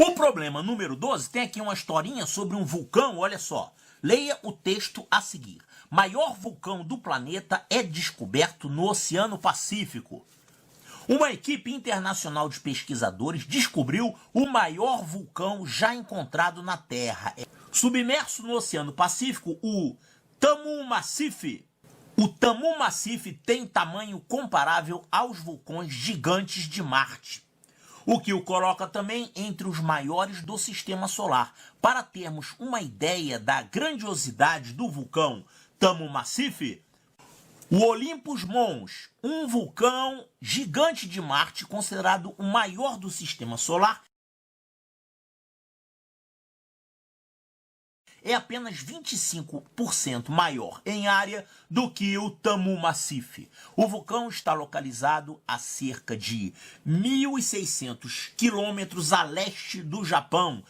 O problema número 12 tem aqui uma historinha sobre um vulcão, olha só. Leia o texto a seguir. Maior vulcão do planeta é descoberto no Oceano Pacífico. Uma equipe internacional de pesquisadores descobriu o maior vulcão já encontrado na Terra. Submerso no Oceano Pacífico, o Tamu Massif. O Tamu Massif tem tamanho comparável aos vulcões gigantes de Marte, o que o coloca também entre os maiores do Sistema Solar. Para termos uma ideia da grandiosidade do vulcão Tamu Massif, o Olympus Mons, um vulcão gigante de Marte, considerado o maior do Sistema Solar, é apenas 25% maior em área do que o Tamu Massif. O vulcão está localizado a cerca de 1.600 quilômetros a leste do Japão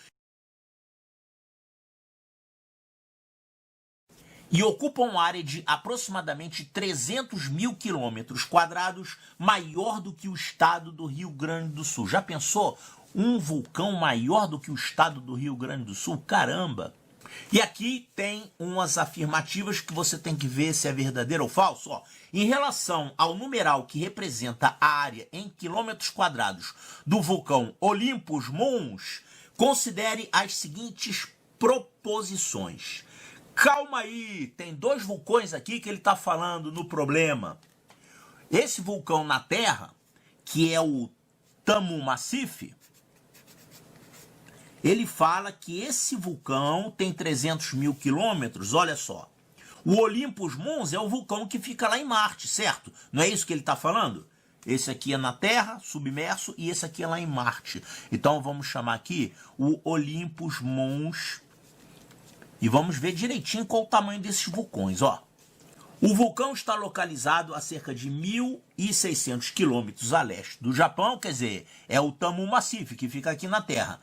e ocupa uma área de aproximadamente 300 mil quilômetros quadrados, maior do que o estado do Rio Grande do Sul. Já pensou? Um vulcão maior do que o estado do Rio Grande do Sul? Caramba! E aqui tem umas afirmativas que você tem que ver se é verdadeiro ou falso. Ó, em relação ao numeral que representa a área em quilômetros quadrados do vulcão Olympus Mons, considere as seguintes proposições. Calma aí, tem dois vulcões aqui que ele está falando no problema. Esse vulcão na Terra, que é o Tamu Massif, ele fala que esse vulcão tem 300 mil quilômetros, olha só. O Olympus Mons é o vulcão que fica lá em Marte, certo? Não é isso que ele está falando? Esse aqui é na Terra, submerso, e esse aqui é lá em Marte. Então vamos chamar aqui o Olympus Mons e vamos ver direitinho qual o tamanho desses vulcões, ó. O vulcão está localizado a cerca de 1.600 quilômetros a leste do Japão, quer dizer, é o Tamu Massif, que fica aqui na Terra,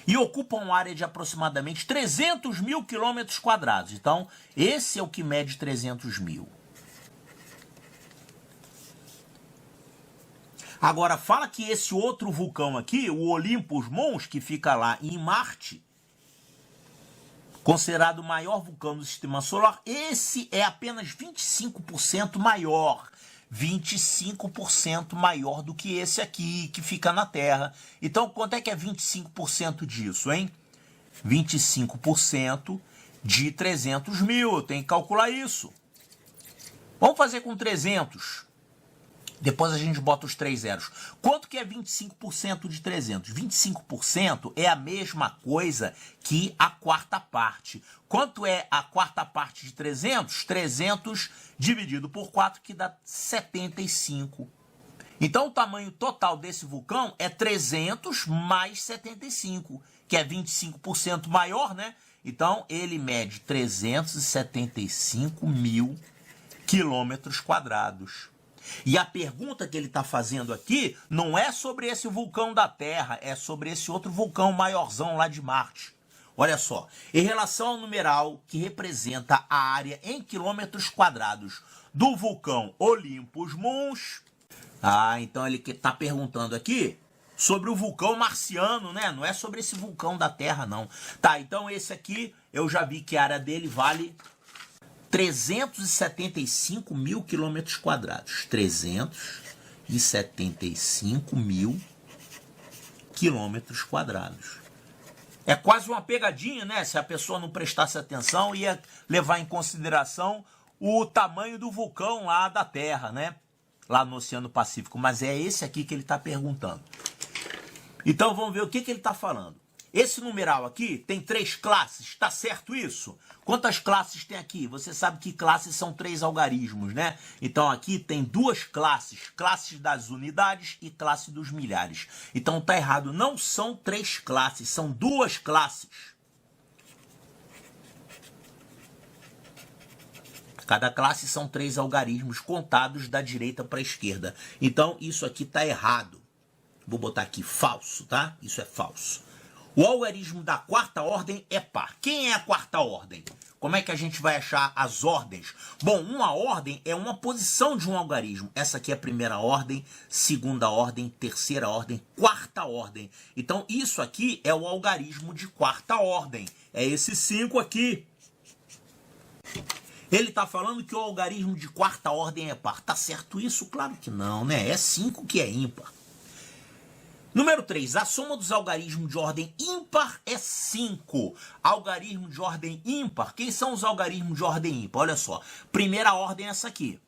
e ocupa uma área de aproximadamente 300 mil quilômetros quadrados. Então, esse é o que mede 300 mil. Agora, fala que esse outro vulcão aqui, o Olympus Mons, que fica lá em Marte, considerado o maior vulcão do Sistema Solar, esse é apenas 25% maior. 25% maior do que esse aqui, que fica na Terra. Então, quanto é que é 25% disso, hein? 25% de 300 mil, eu tenho que calcular isso. Vamos fazer com 300. Depois a gente bota os 3 zeros. Quanto que é 25% de 300? 25% é a mesma coisa que a quarta parte. Quanto é a quarta parte de 300? 300 dividido por 4, que dá 75. Então, o tamanho total desse vulcão é 300 mais 75, que é 25% maior, né? Então, ele mede 375 mil quilômetros quadrados. E a pergunta que ele está fazendo aqui não é sobre esse vulcão da Terra, é sobre esse outro vulcão maiorzão lá de Marte. Olha só, em relação ao numeral que representa a área em quilômetros quadrados do vulcão Olympus Mons. Então ele está perguntando aqui sobre o vulcão marciano, né? Não é sobre esse vulcão da Terra, não. Tá, então esse aqui eu já vi que a área dele vale 375 mil quilômetros quadrados. 375 mil quilômetros quadrados. É quase uma pegadinha, né? Se a pessoa não prestasse atenção, ia levar em consideração o tamanho do vulcão lá da Terra, né? Lá no Oceano Pacífico. Mas é esse aqui que ele está perguntando. Então vamos ver o que ele está falando. Esse numeral aqui tem 3 classes, tá certo isso? Quantas classes tem aqui? Você sabe que classes são 3 algarismos, né? Então aqui tem 2 classes, classes das unidades e classe dos milhares. Então tá errado, não são 3 classes, são 2 classes. Cada classe são 3 algarismos contados da direita para a esquerda. Então isso aqui tá errado. Vou botar aqui falso, tá? Isso é falso. O algarismo da quarta ordem é par. Quem é a quarta ordem? Como é que a gente vai achar as ordens? Bom, uma ordem é uma posição de um algarismo. Essa aqui é a primeira ordem, segunda ordem, terceira ordem, quarta ordem. Então, isso aqui é o algarismo de quarta ordem. É esse 5 aqui. Ele está falando que o algarismo de quarta ordem é par. Tá certo isso? Claro que não, né? É 5 que é ímpar. Número 3, a soma dos algarismos de ordem ímpar é 5. Algarismo de ordem ímpar, quem são os algarismos de ordem ímpar? Olha só, primeira ordem é essa aqui.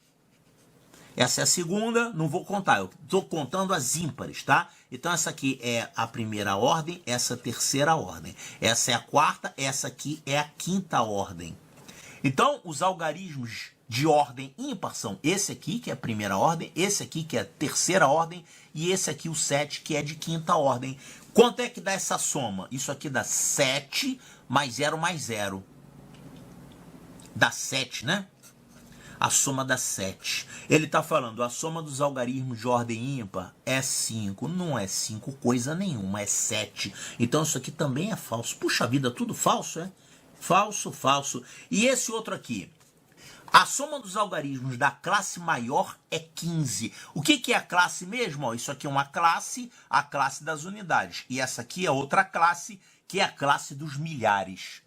Essa é a segunda, não vou contar, eu estou contando as ímpares, tá? Então essa aqui é a primeira ordem, essa é a terceira ordem. Essa é a quarta, essa aqui é a quinta ordem. Então, os algarismos de ordem ímpar são esse aqui, que é a primeira ordem, esse aqui, que é a terceira ordem, e esse aqui, o 7, que é de quinta ordem. Quanto é que dá essa soma? Isso aqui dá 7 mais 0 mais 0. Dá 7, né? A soma dá 7. Ele está falando, a soma dos algarismos de ordem ímpar é 5. Não é 5 coisa nenhuma, é 7. Então, isso aqui também é falso. Puxa vida, tudo falso, é? Falso, falso. E esse outro aqui? A soma dos algarismos da classe maior é 15. O que é a classe mesmo? Ó, isso aqui é uma classe, a classe das unidades. E essa aqui é outra classe, que é a classe dos milhares.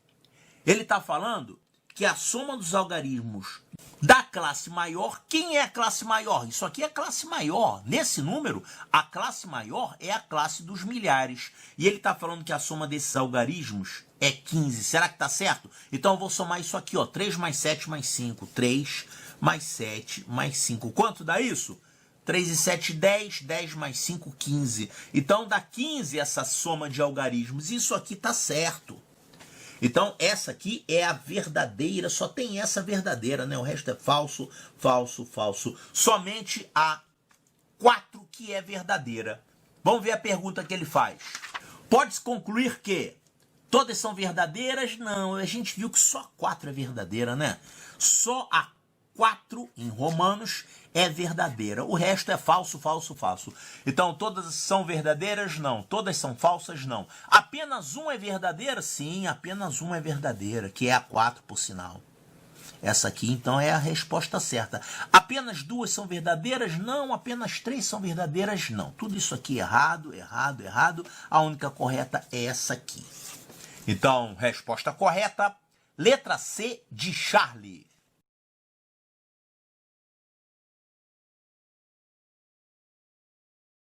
Ele está falando que a soma dos algarismos da classe maior, quem é a classe maior? Isso aqui é a classe maior. Nesse número, a classe maior é a classe dos milhares. E ele está falando que a soma desses algarismos é 15. Será que está certo? Então eu vou somar isso aqui, ó. 3 mais 7 mais 5. 3 mais 7 mais 5. Quanto dá isso? 3 e 7, 10. 10 mais 5, 15. Então dá 15 essa soma de algarismos. Isso aqui está certo. Então, essa aqui é a verdadeira, só tem essa verdadeira, né? O resto é falso, falso, falso. Somente a 4 que é verdadeira. Vamos ver a pergunta que ele faz. Pode-se concluir que todas são verdadeiras? Não, a gente viu que só a 4 é verdadeira, né? Só a 4 em Romanos é verdadeira. O resto é falso, falso, falso. Então, todas são verdadeiras? Não. Todas são falsas? Não. Apenas uma é verdadeira? Sim, apenas uma é verdadeira, que é a 4, por sinal. Essa aqui, então, é a resposta certa. Apenas 2 são verdadeiras? Não. Apenas 3 são verdadeiras? Não. Tudo isso aqui errado, errado, errado. A única correta é essa aqui. Então, resposta correta, letra C de Charlie.